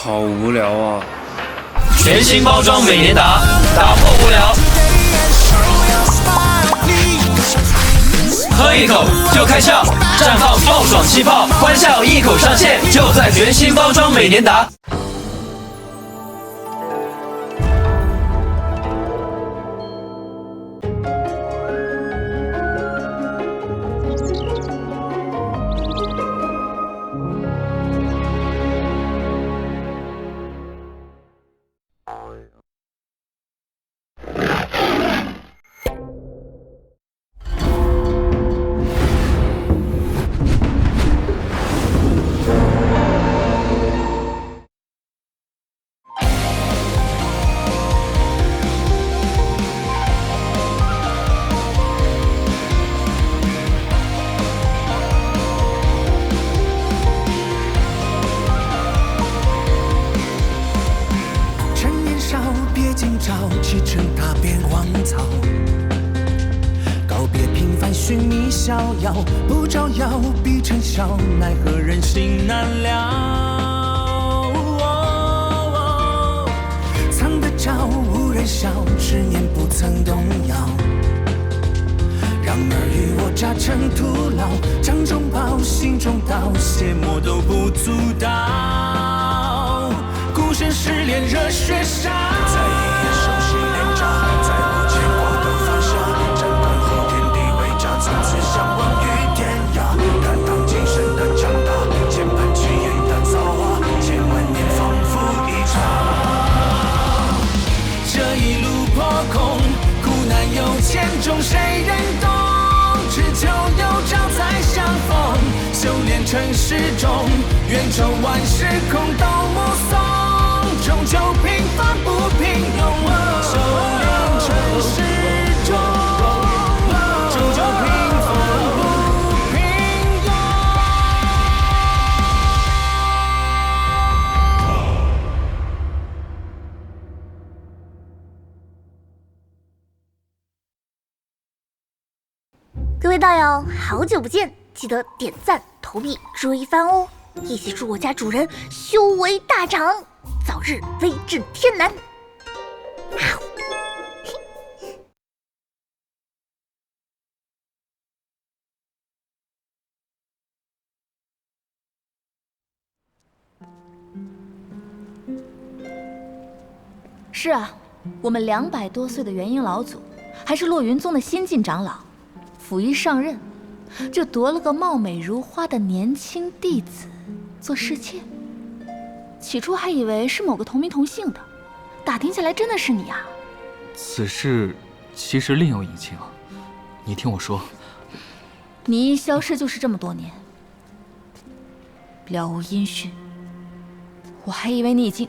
好无聊啊！全新包装每年打破无聊。喝一口就开窍，绽放爆爽气泡，欢笑一口上线，就在全新包装每年打。砌成踏遍荒草，告别平凡，寻觅逍遥，不招摇必成笑，奈何人心难料。藏得着无人晓，执念不曾动摇，让尔虞我诈成徒劳，掌中宝，心中刀，邪魔都不阻挡。孤身失恋热血烧，在一夜熟悉连招，在无牵挂的放下，战关后天地为家，从此相忘于天涯。坦荡精神的强大，键盘起眼的造化，千万年仿佛一场。这一路破空，苦难有千种，谁人懂？只求有朝再相逢，修炼成始终，愿抽万时空都目送。终究平凡不平庸，修炼成始终，终究平凡不平庸。各位道友，好久不见，记得点赞、投币、追番哦！一起祝我家主人修为大涨，早日威震天南！是啊，我们200多岁的元婴老祖，还是落云宗的新晋长老，甫一上任，就夺了个貌美如花的年轻弟子做侍妾。起初还以为是某个同名同姓的，打听下来真的是你啊！此事其实另有隐情，你听我说。你一消失就是这么多年，了无音讯，我还以为你已经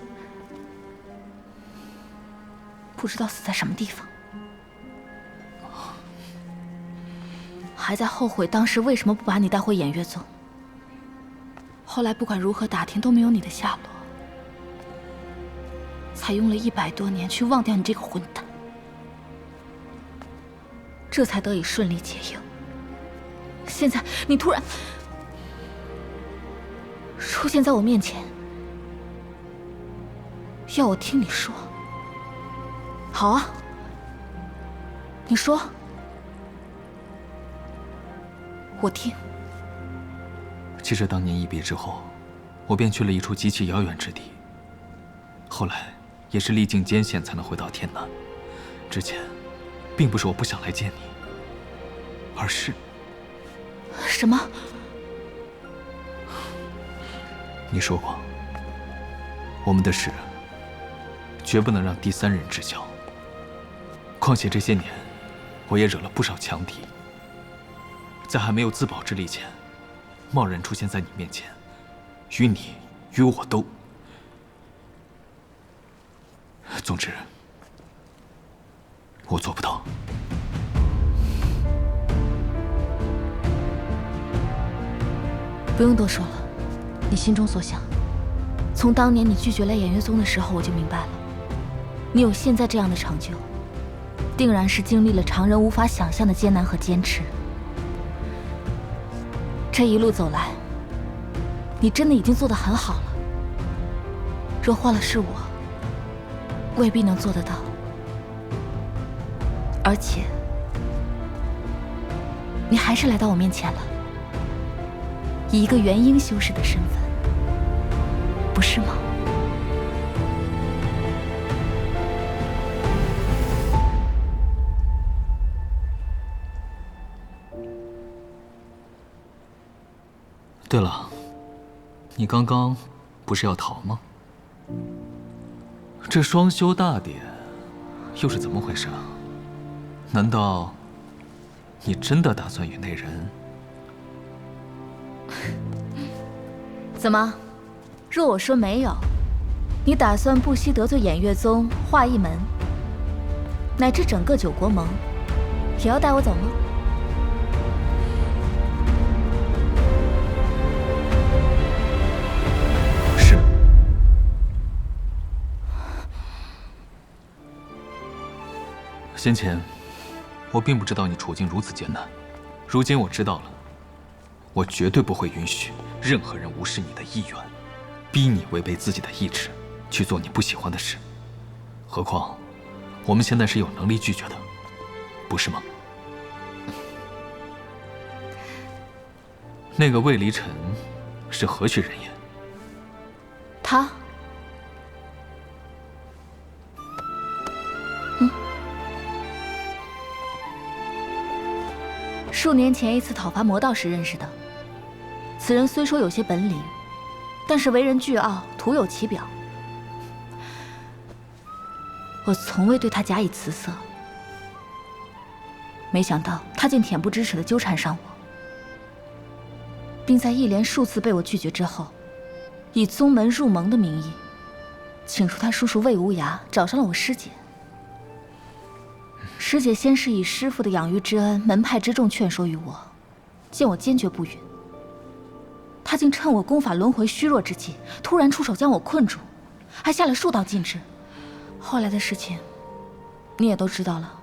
不知道死在什么地方，还在后悔当时为什么不把你带回偃月宗。后来不管如何打听都没有你的下落，才用了100多年去忘掉你这个混蛋，这才得以顺利结营。现在你突然出现在我面前，要我听你说。好啊，你说，我听。其实当年一别之后，我便去了一处极其遥远之地，后来也是历尽艰险才能回到天南。之前并不是我不想来见你，而是……什么？你说过，我们的事绝不能让第三人知晓。况且这些年，我也惹了不少强敌，在还没有自保之力前，贸然出现在你面前，于你于我都……总之，我做不到。不用多说了，你心中所想，从当年你拒绝来偃月宗的时候，我就明白了。你有现在这样的成就，定然是经历了常人无法想象的艰难和坚持。这一路走来，你真的已经做得很好了。若换了是我，未必能做得到。而且，你还是来到我面前了，以一个元婴修士的身份，不是吗？对了，你刚刚不是要逃吗？这双修大典又是怎么回事啊？难道你真的打算与那人？怎么？若我说没有，你打算不惜得罪偃月宗、华义门，乃至整个九国盟，也要带我走吗？是。先前我并不知道你处境如此艰难，如今我知道了，我绝对不会允许任何人无视你的意愿，逼你违背自己的意志去做你不喜欢的事。何况，我们现在是有能力拒绝的，不是吗？那个魏离尘是何许人也？他，数年前一次讨伐魔道时认识的。此人虽说有些本领，但是为人倨傲，徒有其表。我从未对他假以辞色，没想到他竟恬不知耻地纠缠上我，并在一连数次被我拒绝之后，以宗门入盟的名义，请出他叔叔魏无涯找上了我师姐。师姐先是以师父的养育之恩、门派之重劝说于我，见我坚决不允，他竟趁我功法轮回虚弱之际，突然出手将我困住，还下了数道禁制。后来的事情，你也都知道了，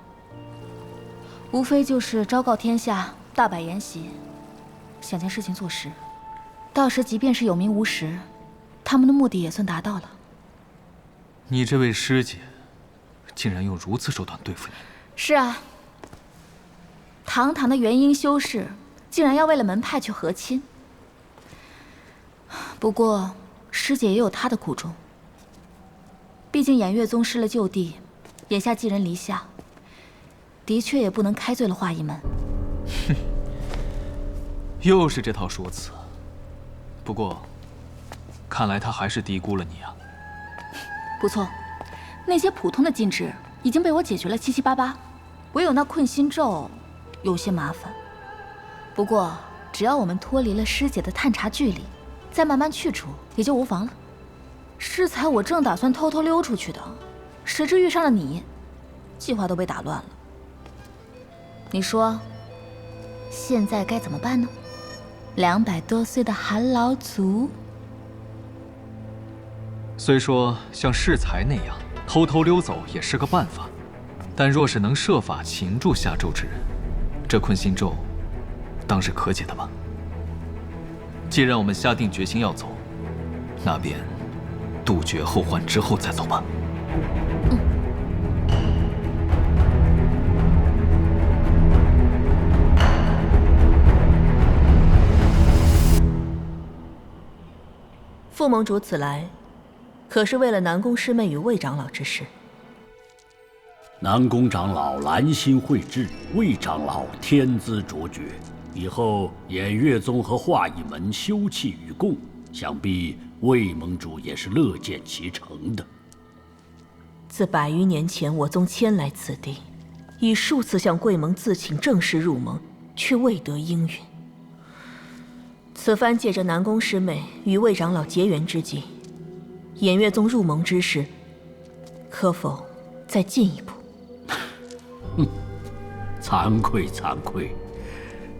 无非就是昭告天下，大摆筵席，想将事情做实。到时即便是有名无实，他们的目的也算达到了。你这位师姐，竟然用如此手段对付你？是啊，堂堂的元婴修士，竟然要为了门派去和亲。不过，师姐也有她的苦衷。毕竟偃月宗失了旧地，眼下寄人篱下，的确也不能开罪了华义门。哼，又是这套说辞。不过，看来他还是低估了你啊。不错，那些普通的禁制已经被我解决了七七八八，唯有那困心咒有些麻烦。不过，只要我们脱离了师姐的探查距离，再慢慢去除，也就无妨了。适才我正打算偷偷溜出去的，谁知遇上了你，计划都被打乱了。你说，现在该怎么办呢？200多岁的韩老祖，虽说像适才那样偷偷溜走也是个办法，但若是能设法擒住下咒之人，这困心咒当是可解的吧。既然我们下定决心要走，那便杜绝后患之后再走吧。副盟主此来，可是为了南宫师妹与魏长老之事？南宫长老兰心蕙质，魏长老天资卓绝，以后偃月宗和华义门休戚与共，想必魏盟主也是乐见其成的。自100余年前我宗迁来此地，已数次向贵盟自请正式入盟，却未得应允。此番借着南宫师妹与魏长老结缘之际，偃月宗入盟之事，可否再进一步？惭愧惭愧，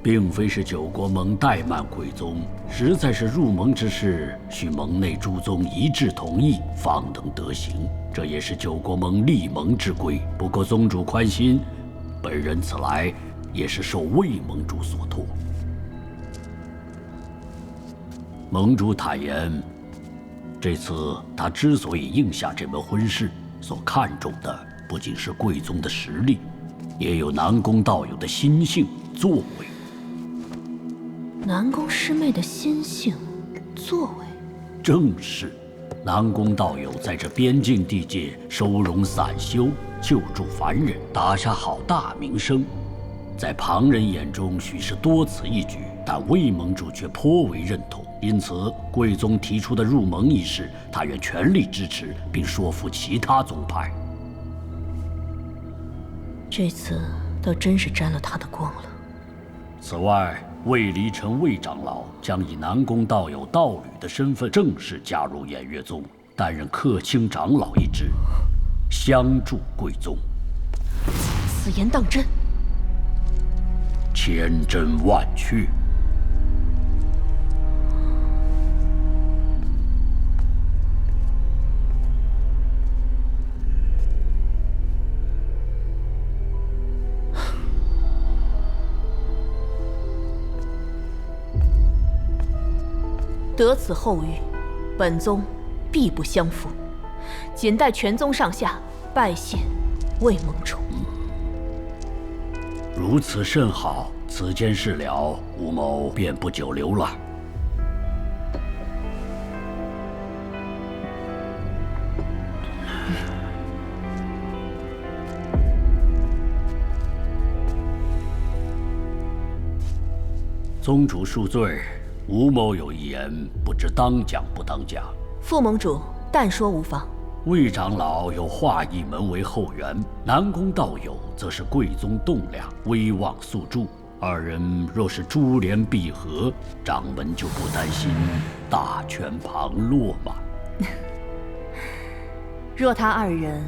并非是九国盟怠慢贵宗，实在是入盟之事需盟内诸宗一致同意，方能得行。这也是九国盟立盟之规。不过宗主宽心，本人此来也是受魏盟主所托。盟主坦言，这次他之所以应下这门婚事，所看重的不仅是贵宗的实力，也有南宫道友的心性作为。南宫师妹的心性作为，正是。南宫道友在这边境地界收容散修，救助凡人，打下好大名声，在旁人眼中许是多此一举，但魏盟主却颇为认同。因此，贵宗提出的入盟一事，他愿全力支持，并说服其他宗派。这次倒真是沾了他的光了。此外，魏离城魏长老将以南宫道友道侣的身份正式加入偃月宗，担任客卿长老一职，相助贵宗。此言当真？千真万确。得此厚遇，本宗必不相负，仅待全宗上下拜谢魏盟主。如此甚好，此间事了，吴某便不久留了。宗主恕罪，吴某有一言，不知当讲不当讲。副盟主，但说无妨。魏长老有华义门为后援，南宫道友则是贵宗栋梁，威望宿助。二人若是珠联璧合，掌门就不担心大权旁落吗？若他二人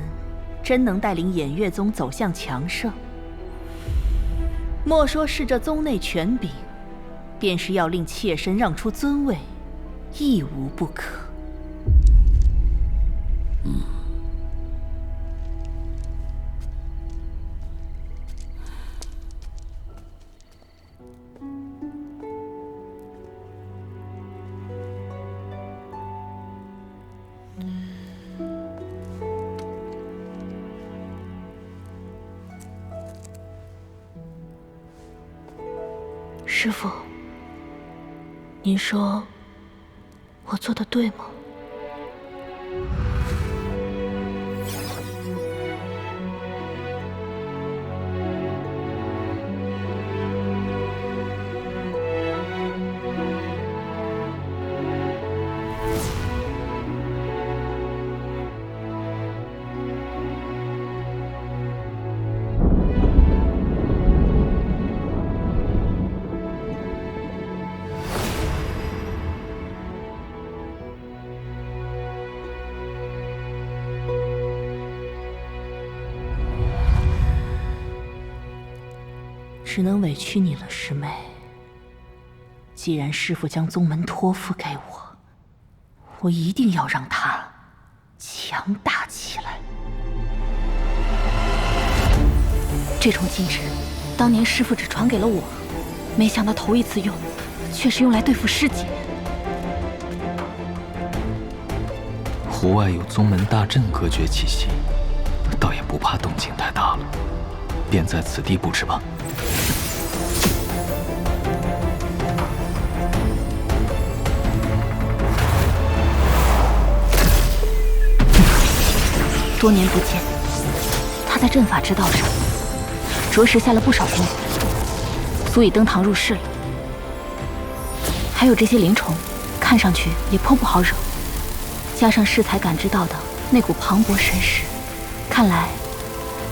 真能带领偃月宗走向强盛，莫说是这宗内权柄，便是要令妾身让出尊位，亦无不可。师父，您说我做的对吗？只能委屈你了，师妹。既然师父将宗门托付给我，我一定要让他强大起来。这种禁制，当年师父只传给了我，没想到头一次用，却是用来对付师姐。湖外有宗门大阵隔绝气息，倒也不怕动静太大了，便在此地布置吧。多年不见，他在阵法之道上着实下了不少功夫，足以登堂入室了。还有这些灵虫，看上去也颇不好惹，加上适才感知到的那股磅礴神识，看来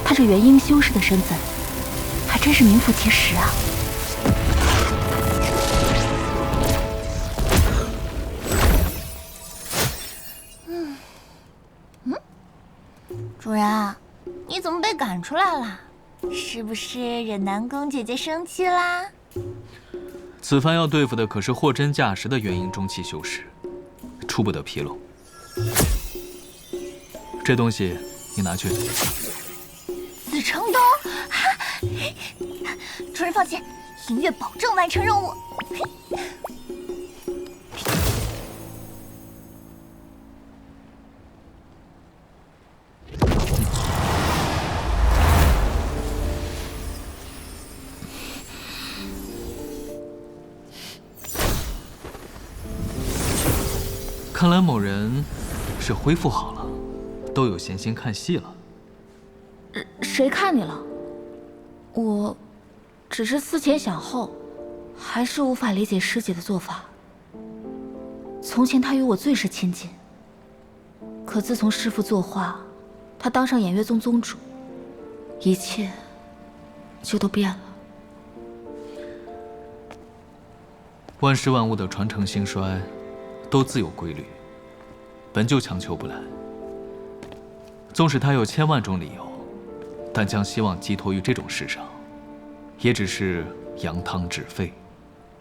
他这元婴修士的身份还真是名副其实啊。主人，你怎么被赶出来了？是不是惹南宫姐姐生气啦？此番要对付的可是货真价实的元婴中期修士，出不得纰漏。这东西你拿去。紫成东，主人放心，银月保证完成任务。看来某人是恢复好了，都有闲心看戏了。谁看你了？我只是思前想后，还是无法理解师姐的做法。从前她与我最是亲近，可自从师父作画，她当上偃月宗宗主，一切就都变了。万事万物的传承兴衰，都自有规律，本就强求不来。纵使他有千万种理由，但将希望寄托于这种事上，也只是扬汤止沸，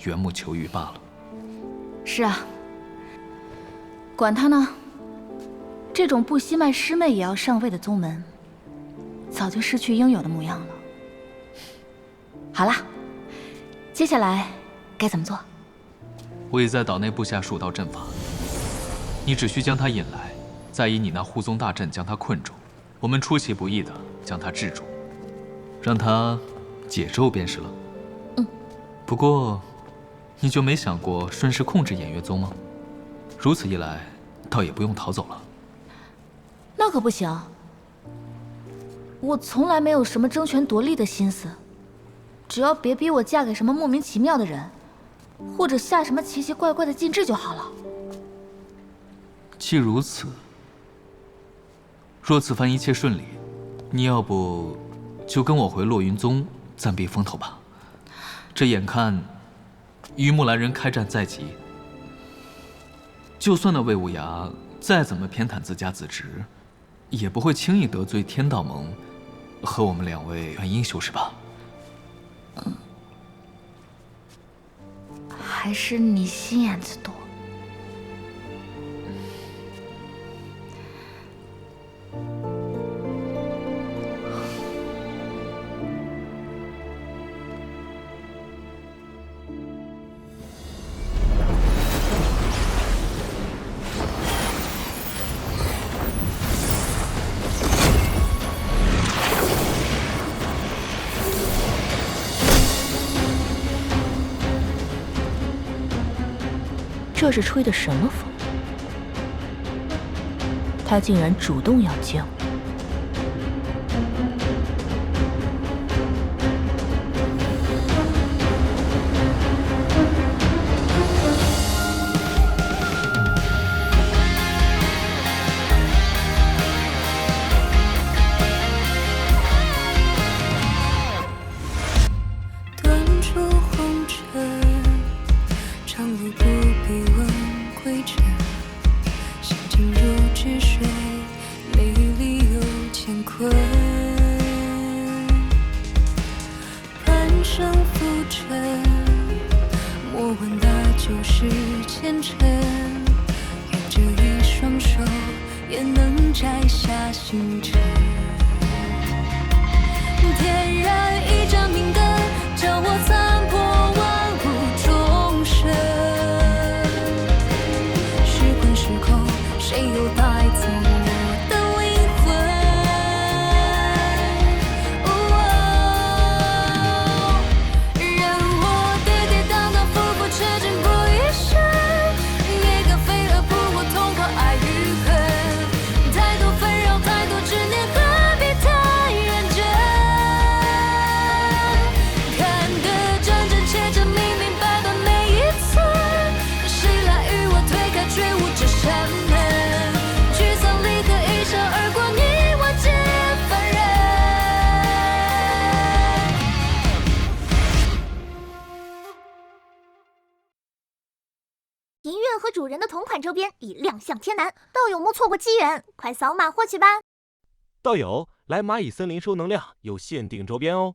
缘木求鱼罢了。是啊，管他呢。这种不惜卖师妹也要上位的宗门，早就失去应有的模样了。好啦，接下来该怎么做？我已在岛内布下数道阵法，你只需将他引来，再以你那护宗大阵将他困住，我们出其不意的将他制住，让他解咒便是了。不过，你就没想过顺势控制偃月宗吗？如此一来，倒也不用逃走了。那可不行，我从来没有什么争权夺利的心思，只要别逼我嫁给什么莫名其妙的人，或者下什么奇奇怪怪的禁制就好了。既如此，若此番一切顺利，你要不就跟我回落云宗暂避风头吧？这眼看与木兰人开战在即，就算那魏无涯再怎么偏袒自家子侄，也不会轻易得罪天道盟和我们两位元婴修士吧？还是你心眼子多。这是吹的什么风？他竟然主动要见我。端出红尘，长路不必问归程。心静如止水，美丽又乾坤。半生浮沉，莫问那旧事前尘。愿这一双手，也能摘下星辰。点燃一盏明灯，叫我残破万物众生。时困时空，谁又带走我的灵魂？任我跌跌宕宕，浮浮沉沉过一生，也敢飞蛾扑火，痛快爱与恨。太多纷扰，太多执念，何必太认真？看得真真切切，明明白白每一寸。谁来与我推开觉悟这扇门？聚散离合，一笑而过，你我皆凡人。银月和主人的同款周边已亮相天南，道友莫错过机缘，快扫码获取吧！道友，来蚂蚁森林收能量，有限定周边哦。